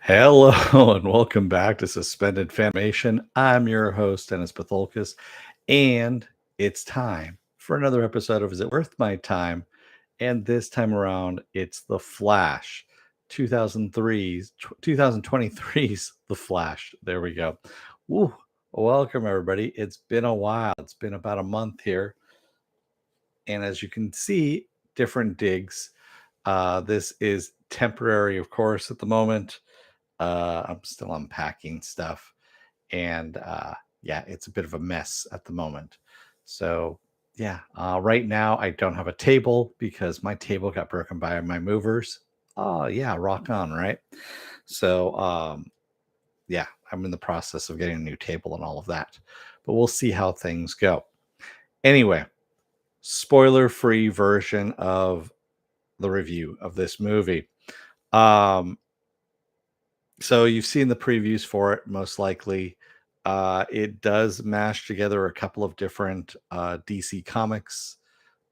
Hello and welcome back to Suspended Fanimation. I'm your host, Dennis Bithoulkas, and it's time for another episode of Is It Worth My Time? And this time around, it's The Flash, 2023's The Flash. There we go. Woo. Welcome, everybody. It's been a while. It's been about a month here. And as you can see, different digs. This is temporary, of course, at the moment. I'm still unpacking stuff, and yeah, it's a bit of a mess at the moment. So yeah, right now I don't have a table because my table got broken by my movers. Oh yeah, rock on, right? So yeah, I'm in the process of getting a new table and all of that, but we'll see how things go. Anyway, spoiler-free version of the review of this movie. Um, So you've seen the previews for it, most likely. It does mash together a couple of different DC comics,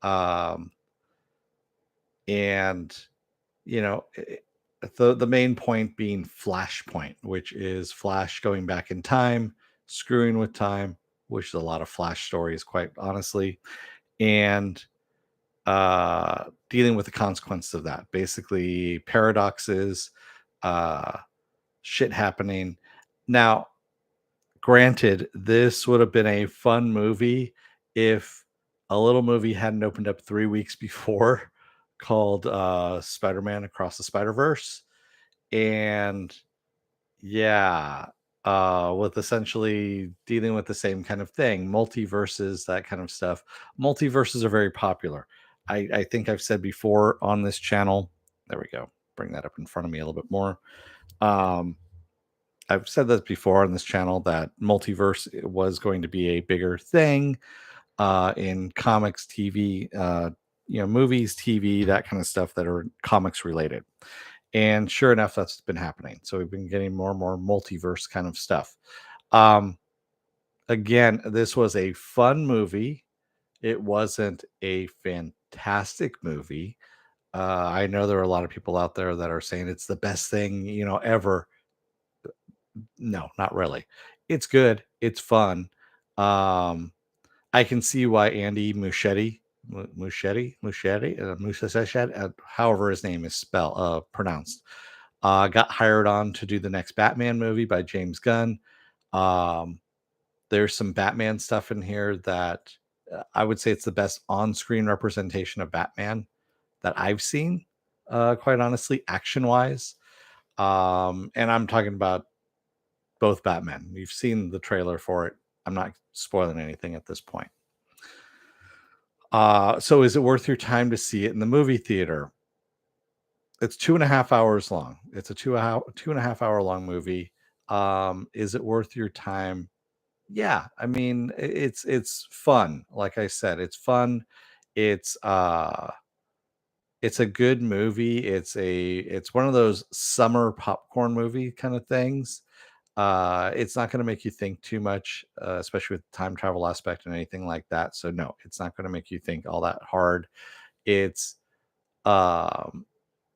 um, and the main point being Flashpoint, which is Flash going back in time, screwing with time, which is a lot of Flash stories, quite honestly, and dealing with the consequences of that. Basically, paradoxes, uh, shit happening. Now, granted, this would have been a fun movie if a little movie hadn't opened up 3 weeks before called Spider-Man Across the Spider-Verse. And yeah, with essentially dealing with the same kind of thing, multiverses, that kind of stuff. Multiverses are very popular. I think I've said before on this channel. There we go. Bring that up in front of me a little bit more. Um, I've said this before on this channel that multiverse was going to be a bigger thing in comics, TV, movies, TV, that kind of stuff that are comics related. And sure enough, that's been happening. So we've been getting more and more multiverse kind of stuff. Um, Again, this was a fun movie. It wasn't a fantastic movie. I know there are a lot of people out there that are saying it's the best thing, ever. No, not really. It's good. It's fun. Um, I can see why Andy Muschietti, however his name is pronounced, got hired on to do the next Batman movie by James Gunn. Um, there's some Batman stuff in here that I would say it's the best on-screen representation of Batman that I've seen, quite honestly, action-wise. And I'm talking about both Batmen. You've seen the trailer for it. I'm not spoiling anything at this point. So is it worth your time to see it in the movie theater? It's 2.5 hours long. It's a 2.5 hour long movie. Is it worth your time? Yeah, I mean it's fun. Like I said, it's fun. It's uh it's a good movie. It's one of those summer popcorn movie kind of things. It's not going to make you think too much, especially with time travel aspect and anything like that. So no, it's not going to make you think all that hard. It's um,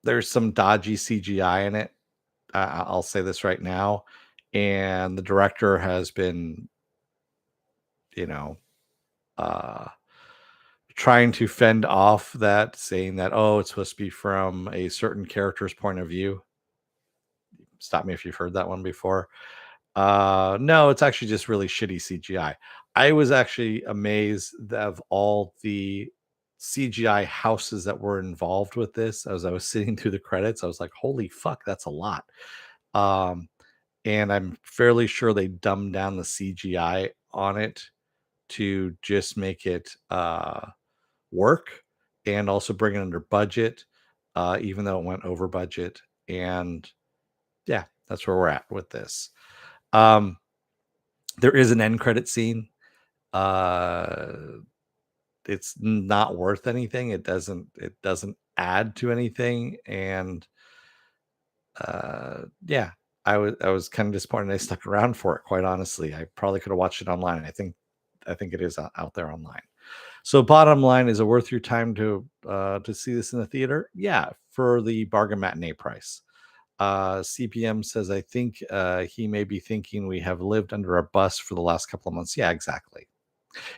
there's some dodgy CGI in it. I'll say this right now, and the director has been, you know, uh, trying to fend off that, saying that it's supposed to be from a certain character's point of view. Stop me if you've heard that one before. No, it's actually just really shitty CGI. I was actually amazed of all the CGI houses that were involved with this. As I was sitting through the credits, I was like, "Holy fuck, that's a lot." Um, and I'm fairly sure they dumbed down the CGI on it to just make it work and also bring it under budget, even though it went over budget. And yeah, that's where we're at with this. Um, there is an end credit scene. Uh, it's not worth anything. It doesn't add to anything. And yeah, I was kind of disappointed I stuck around for it, quite honestly. I probably could have watched it online. I think it is out there online. So bottom line, is it worth your time to see this in the theater? Yeah, for the bargain matinee price. CPM says, I think he may be thinking we have lived under a bus for the last couple of months. Yeah, exactly.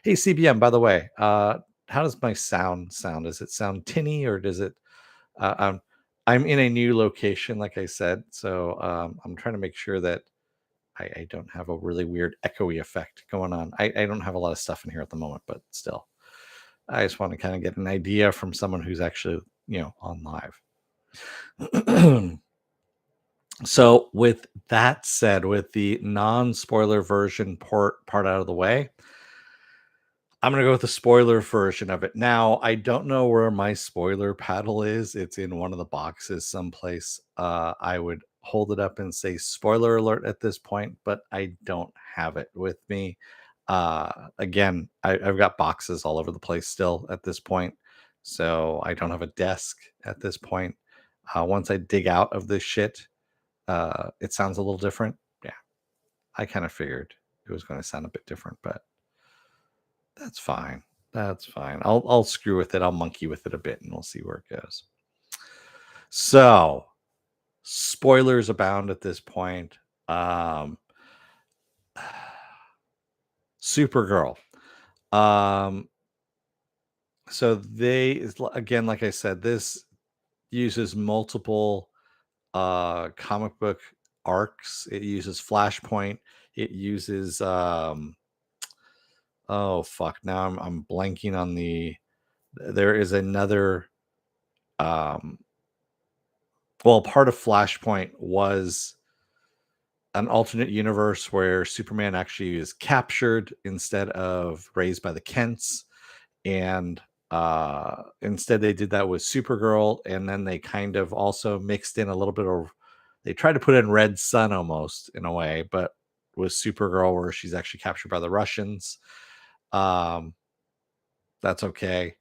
Hey, CPM, by the way, how does my sound? Does it sound tinny or does it? Uh, um, I'm in a new location, like I said, so I'm trying to make sure that I don't have a really weird echoey effect going on. I don't have a lot of stuff in here at the moment, but still, I just want to kind of get an idea from someone who's actually, on live. So, with that said, with the non-spoiler version part out of the way, I'm gonna go with the spoiler version of it. Now, I don't know where my spoiler paddle is. It's in one of the boxes someplace. I would hold it up and say spoiler alert at this point, but I don't have it with me. Again, I've got boxes all over the place still at this point, so I don't have a desk at this point. Once I dig out of this shit, it sounds a little different. Yeah, I kind of figured it was going to sound a bit different, but that's fine. That's fine. I'll screw with it. I'll monkey with it a bit, and we'll see where it goes. So, spoilers abound at this point. Supergirl. Um, so again, like I said, this uses multiple comic book arcs. It uses Flashpoint. It uses oh fuck. Now I'm blanking on there is another um well, part of Flashpoint was an alternate universe where Superman actually is captured instead of raised by the Kents. And instead, they did that with Supergirl. And then they kind of also mixed in a little bit of, they tried to put in Red Sun almost in a way, but with Supergirl, where she's actually captured by the Russians. Um, that's okay.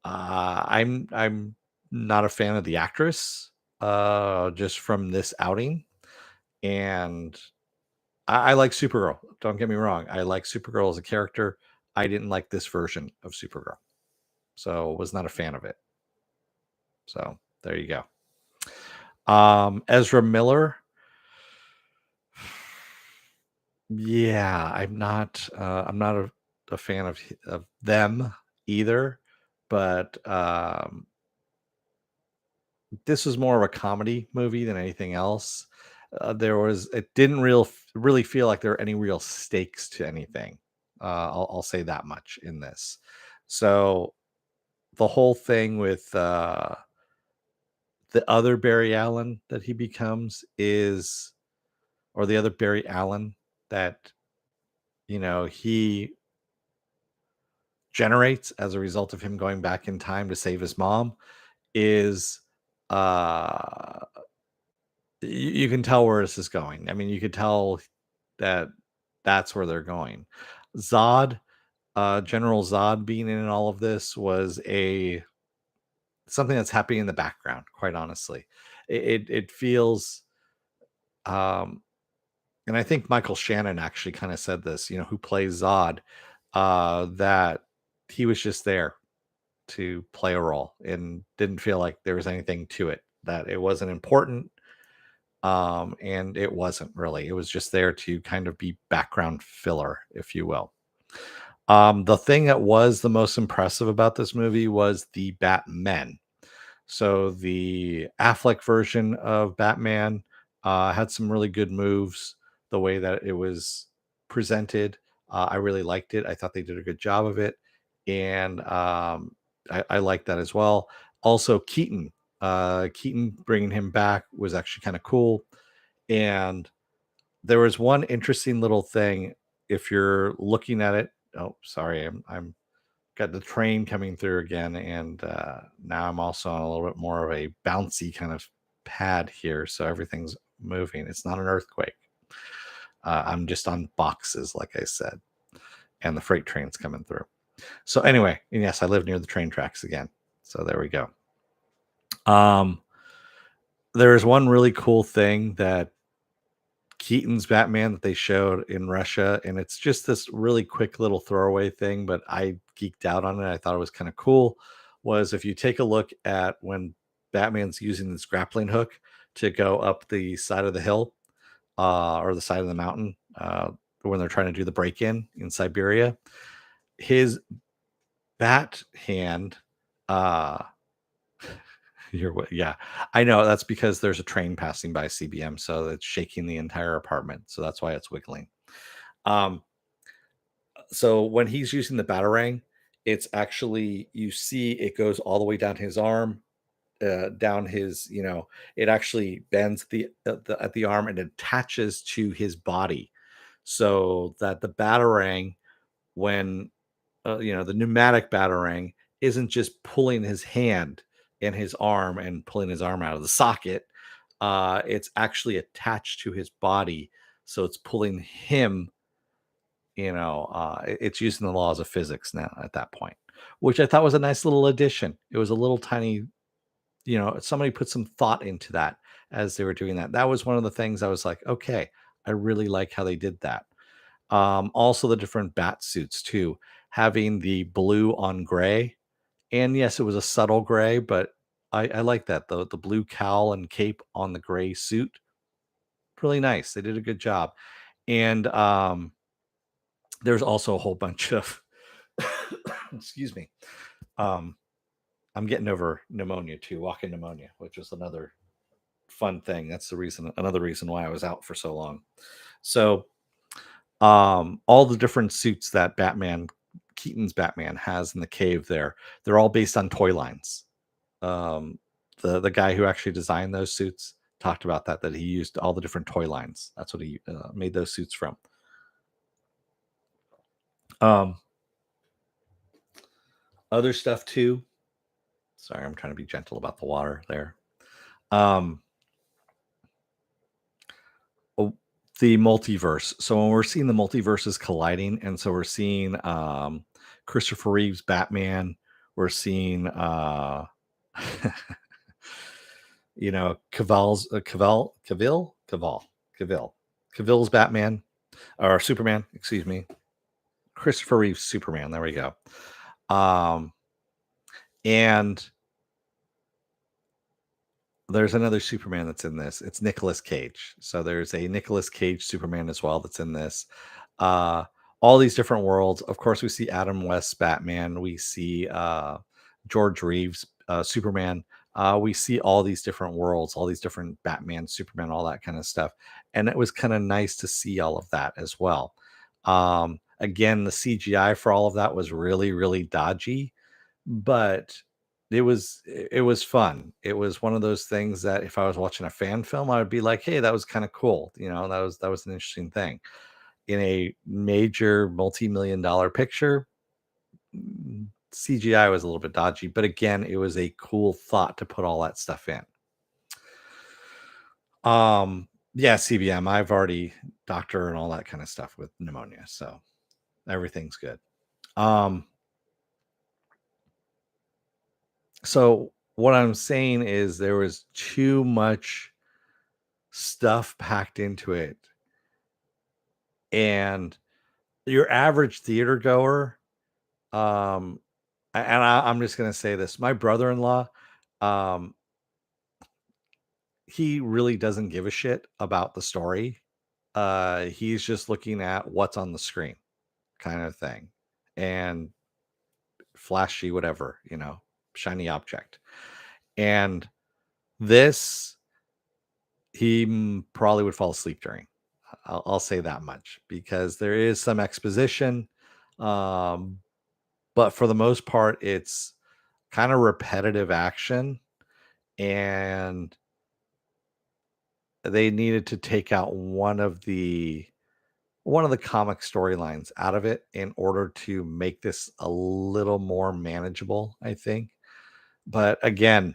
I'm not a fan of the actress, just from this outing. And I like Supergirl. Don't get me wrong. I like Supergirl as a character. I didn't like this version of Supergirl, so was not a fan of it. So there you go. Ezra Miller. Yeah, I'm not a fan of them either, but this was more of a comedy movie than anything else. It didn't really feel like there were any real stakes to anything. I'll say that much in this. So the whole thing with the other Barry Allen that he becomes is, or the other Barry Allen that he generates as a result of him going back in time to save his mom is uh you can tell where this is going. I mean, you could tell that that's where they're going. Zod, General Zod being in all of this was a something that's happening in the background, quite honestly. It feels um and I think Michael Shannon actually kind of said this, who plays Zod, that he was just there to play a role and didn't feel like there was anything to it, that it wasn't important. And it wasn't really. It was just there to kind of be background filler, if you will. The thing that was the most impressive about this movie was the Batmen. So the Affleck version of Batman had some really good moves. The way that it was presented, I really liked it. I thought they did a good job of it, and I liked that as well. Also, Keaton bringing him back was actually kind of cool. And there was one interesting little thing. If you're looking at it, oh, sorry, I'm got the train coming through again, and now I'm also on a little bit more of a bouncy kind of pad here, so everything's moving. It's not an earthquake. I'm just on boxes, like I said, and the freight train's coming through. So anyway, and yes, I live near the train tracks again. So there we go. There is one really cool thing that Keaton's Batman that they showed in Russia, and it's just this really quick little throwaway thing, but I geeked out on it. I thought it was kind of cool. Was if you take a look at when Batman's using this grappling hook to go up the side of the hill, or the side of the mountain, when they're trying to do the break-in in Siberia. His bat hand, uh yeah, I know, that's because there's a train passing by CBM, so it's shaking the entire apartment, so that's why it's wiggling. Um, so when he's using the batarang, it's actually, you see it goes all the way down his arm, down his, it actually bends at the arm and attaches to his body, so that the batarang, when the pneumatic batarang isn't just pulling his hand and his arm and pulling his arm out of the socket. It's actually attached to his body, so it's pulling him. It's using the laws of physics now at that point, which I thought was a nice little addition. It was a little tiny, somebody put some thought into that as they were doing that. That was one of the things I was like, okay, I really like how they did that. Also, the different bat suits too, having the blue on gray, and yes, it was a subtle gray, but I like that, the blue cowl and cape on the gray suit, really nice. They did a good job, and there's also a whole bunch of excuse me. Um, I'm getting over pneumonia too, walking pneumonia, which was another fun thing. That's another reason why I was out for so long. So all the different suits that Keaton's Batman has in the cave there, they're all based on toy lines. The guy who actually designed those suits talked about that he used all the different toy lines. That's what he made those suits from. um Other stuff too. Sorry, I'm trying to be gentle about the water there. um oh, the multiverse. So when we're seeing the multiverses colliding, and so we're seeing Christopher Reeve's Batman, we're seeing Cavill, Cavill's Batman, or Superman, excuse me, Christopher Reeve's Superman. There we go. Um, and there's another Superman that's in this. It's Nicolas Cage. So there's a Nicolas Cage Superman as well that's in this. Uh, all these different worlds. Of course, we see Adam West's Batman. We see George Reeves' Superman. We see all these different worlds, all these different Batman, Superman, all that kind of stuff. And it was kind of nice to see all of that as well. Again, the CGI for all of that was really, really dodgy, but it was fun. It was one of those things that if I was watching a fan film, I would be like, "Hey, that was kind of cool." That was an interesting thing. In a major multi-million dollar picture, CGI was a little bit dodgy, but again, it was a cool thought to put all that stuff in. Yeah, CBM. I've already doctor and all that kind of stuff with pneumonia, so everything's good. Um, so what I'm saying is there was too much stuff packed into it. And your average theater goer, um, I'm just gonna say this: my brother-in-law, um, he really doesn't give a shit about the story. He's just looking at what's on the screen, kind of thing, and flashy, whatever, shiny object. And this, he probably would fall asleep during. I'll say that much because there is some exposition, um, but for the most part, it's kind of repetitive action, and they needed to take out one of the comic storylines out of it in order to make this a little more manageable, I think. But again,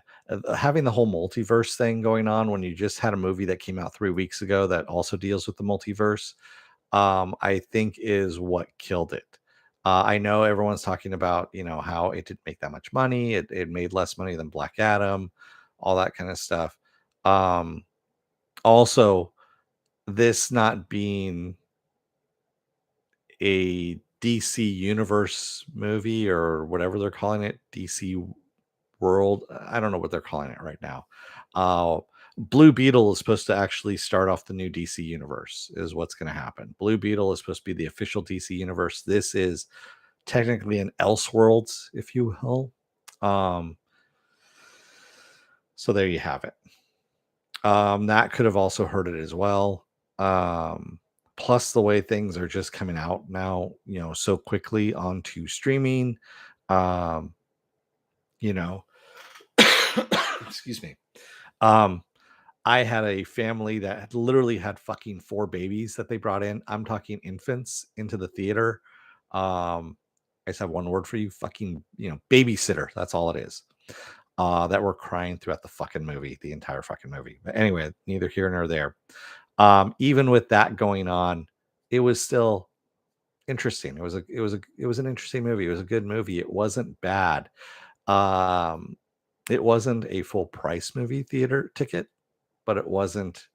having the whole multiverse thing going on when you just had a movie that came out 3 weeks ago that also deals with the multiverse, I think is what killed it. I know everyone's talking about, how it didn't make that much money. It made less money than Black Adam, all that kind of stuff. Um, Also, this not being a DC Universe movie or whatever they're calling it, DC World. I don't know what they're calling it right now. Uh, Blue Beetle is supposed to actually start off the new DC universe, is what's going to happen. Blue Beetle is supposed to be the official DC universe. This is technically an Elseworlds, if you will. So there you have it. That could have also hurt it as well. Plus, the way things are just coming out now, so quickly onto streaming. Um, you know, excuse me. I had a family that literally had fucking 4 babies that they brought in. I'm talking infants into the theater. I just have one word for you: fucking, babysitter. That's all it is. That were crying throughout the fucking movie, the entire fucking movie. But anyway, neither here nor there. Even with that going on, it was still interesting. It was an interesting movie. It was a good movie. It wasn't bad. Um, it wasn't a full price movie theater ticket, but it wasn't.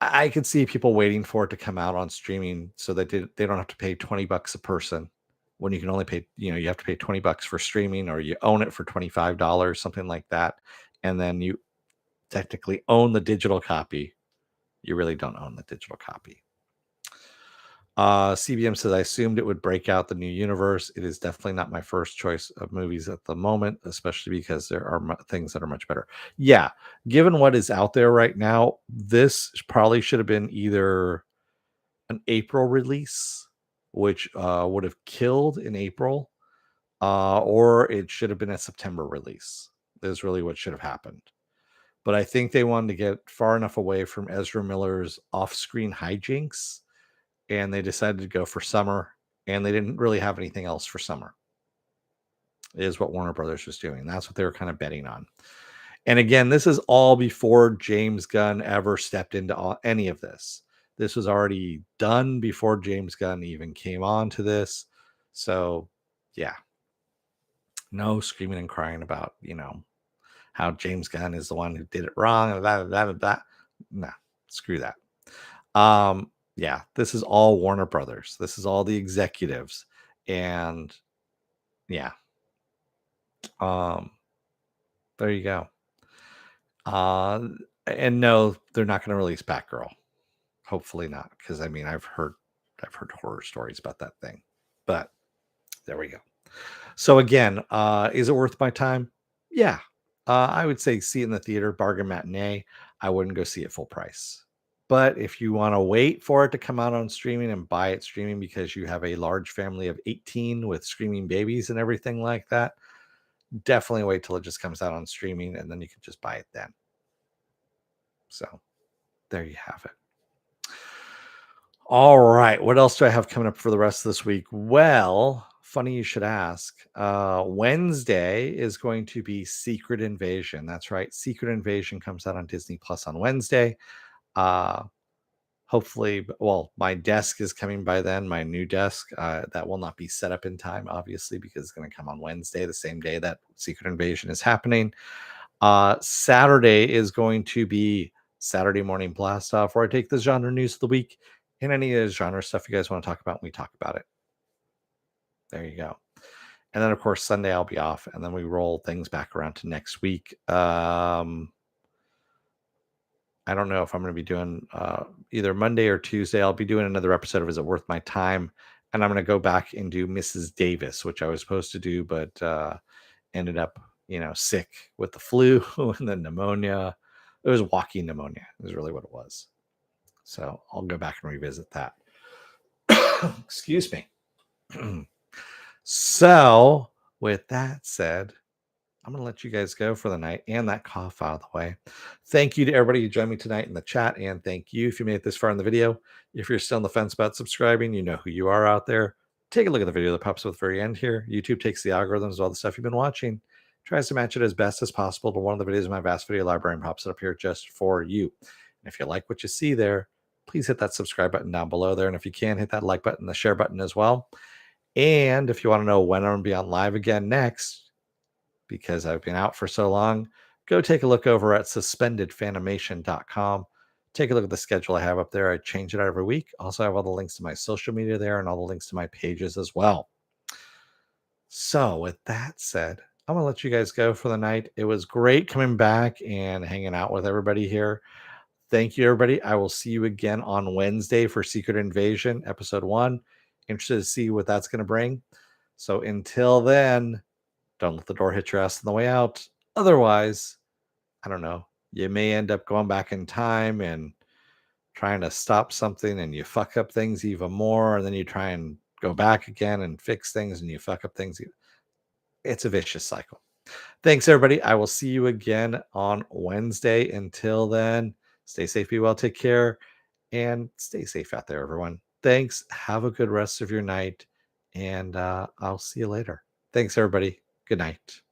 I could see people waiting for it to come out on streaming so that they don't have to pay $20 a person when you can only pay, you have to pay $20 for streaming, or you own it for $25, something like that. And then you technically own the digital copy. You really don't own the digital copy. CBM says, I assumed it would break out the new universe. It is definitely not my first choice of movies at the moment, especially because there are things that are much better. Yeah, given what is out there right now, this probably should have been either an April release, which would have killed in April, or it should have been a September release. Is really what should have happened. But I think they wanted to get far enough away from Ezra Miller's off-screen hijinks, and they decided to go for summer, and they didn't really have anything else for summer, is what Warner Brothers was doing. That's what they were kind of betting on. And again, this is all before James Gunn ever stepped into any of this. This was already done before James Gunn even came on to this. So, yeah, no screaming and crying about, how James Gunn is the one who did it wrong and blah, blah, blah, blah. No, screw that. Yeah, this is all Warner Brothers. This is all the executives. And yeah. There you go. And no, they're not going to release Batgirl. Hopefully not, because I've heard horror stories about that thing. But there we go. So again, is it worth my time? Yeah. I would say see it in the theater, bargain matinee. I wouldn't go see it full price. But if you want to wait for it to come out on streaming and buy it streaming because you have a large family of 18 with screaming babies and everything like that, definitely wait till it just comes out on streaming, and then you can just buy it then. So there you have it. All right. What else do I have coming up for the rest of this week? Well, funny you should ask. Wednesday is going to be Secret Invasion. That's right. Secret Invasion comes out on Disney Plus on Wednesday. Hopefully, well, my desk is coming by then, my new desk. That will not be set up in time, obviously, because it's going to come on Wednesday, the same day that Secret Invasion is happening. Saturday is going to be Saturday Morning Blast Off, where I take the genre news of the week and any of the genre stuff you guys want to talk about, and we talk about it. There you go. And then, of course, Sunday I'll be off, and then we roll things back around to next week. I don't know if I'm going to be doing either Monday or Tuesday. I'll be doing another episode of Is It Worth My Time? And I'm going to go back and do Mrs. Davis, which I was supposed to do, but ended up, sick with the flu and the pneumonia. It was walking pneumonia, is really what it was. So I'll go back and revisit that. Excuse me. So, with that said, I'm going to let you guys go for the night and that cough out of the way. Thank you to everybody who joined me tonight in the chat, and thank you if you made it this far in the video. If you're still on the fence about subscribing, you know who you are out there. Take a look at the video that pops up at the very end here. YouTube takes the algorithms of all the stuff you've been watching, tries to match it as best as possible to one of the videos in my vast video library, and pops it up here just for you. And if you like what you see there, please hit that subscribe button down below there. And if you can, hit that like button, the share button as well. And if you want to know when I'm going to be on live again next, because I've been out for so long, go take a look over at suspendedfanimation.com. Take a look at the schedule I have up there. I change it out every week. Also, I have all the links to my social media there and all the links to my pages as well. So with that said, I'm gonna let you guys go for the night. It was great coming back and hanging out with everybody here. Thank you, everybody. I will see you again on Wednesday for Secret Invasion, episode 1. Interested to see what that's gonna bring. So until then, don't let the door hit your ass on the way out. Otherwise, I don't know. You may end up going back in time and trying to stop something and you fuck up things even more. And then you try and go back again and fix things and you fuck up things. It's a vicious cycle. Thanks, everybody. I will see you again on Wednesday. Until then, stay safe, be well, take care, and stay safe out there, everyone. Thanks. Have a good rest of your night. And I'll see you later. Thanks, everybody. Good night.